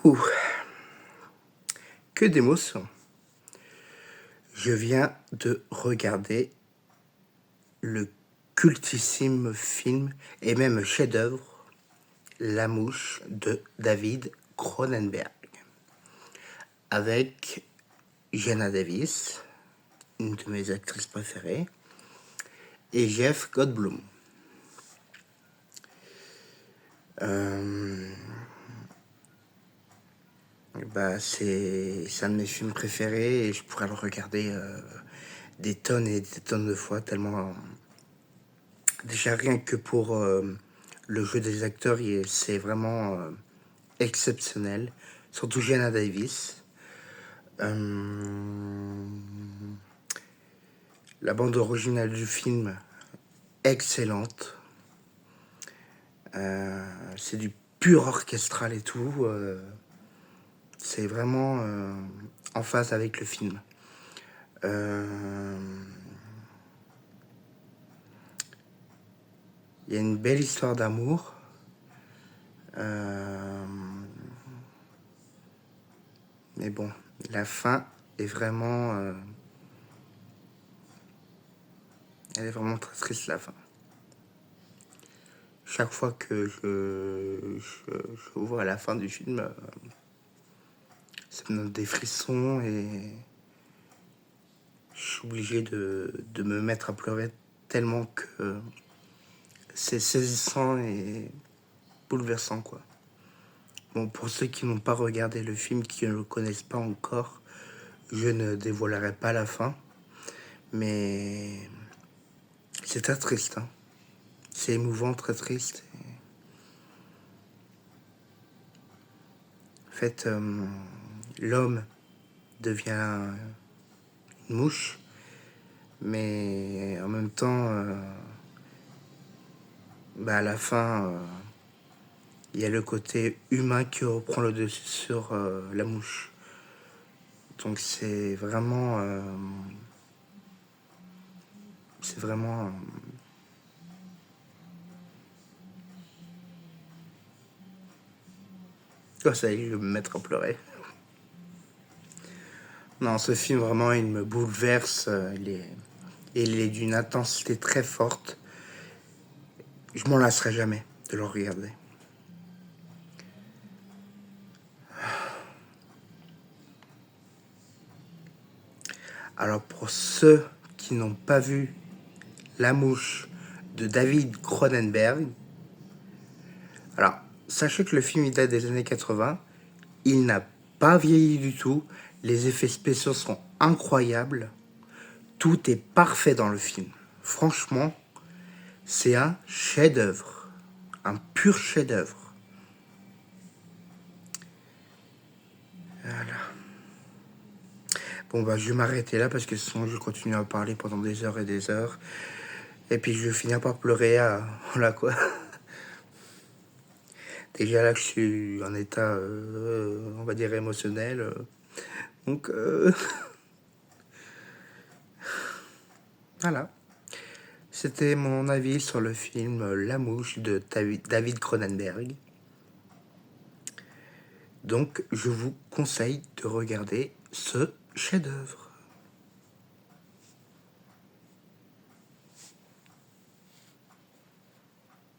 Ouh, que d'émotions. Je viens de regarder le cultissime film et même chef-d'œuvre La Mouche de David Cronenberg avec Geena Davis, une de mes actrices préférées, et Jeff Goldblum. C'est un de mes films préférés et je pourrais le regarder des tonnes et des tonnes de fois tellement... Déjà rien que pour le jeu des acteurs, c'est vraiment exceptionnel. Surtout Geena Davis. La bande originale du film, excellente. C'est du pur orchestral et tout. C'est vraiment en phase avec le film. Il y a une belle histoire d'amour. Mais bon, la fin est vraiment... elle est vraiment très triste, la fin. Chaque fois que je vois la fin du film, ça me donne des frissons et je suis obligé de me mettre à pleurer tellement que c'est saisissant et bouleversant, quoi. Bon, pour ceux qui n'ont pas regardé le film, qui ne le connaissent pas encore, je ne dévoilerai pas la fin, mais c'est très triste, hein. C'est émouvant, très triste. En fait, l'homme devient une mouche, mais en même temps, à la fin, il y a le côté humain qui reprend le dessus sur la mouche. Donc c'est vraiment... Oh, ça y est, je vais me mettre à pleurer. Non, ce film, vraiment, il me bouleverse. Il est d'une intensité très forte. Je m'en lasserai jamais de le regarder. Alors, pour ceux qui n'ont pas vu La Mouche de David Cronenberg, alors, sachez que le film, il date des années 80. Il n'a pas vieilli du tout. Les effets spéciaux sont incroyables. Tout est parfait dans le film. Franchement, c'est un chef-d'œuvre. Un pur chef-d'œuvre. Voilà. Bon, je vais m'arrêter là parce que sinon je continue à parler pendant des heures et des heures. Et puis je vais finir par pleurer. Voilà quoi. Déjà là, je suis en état, on va dire, émotionnel. Donc, voilà. C'était mon avis sur le film La Mouche de David Cronenberg. Donc, je vous conseille de regarder ce chef-d'œuvre.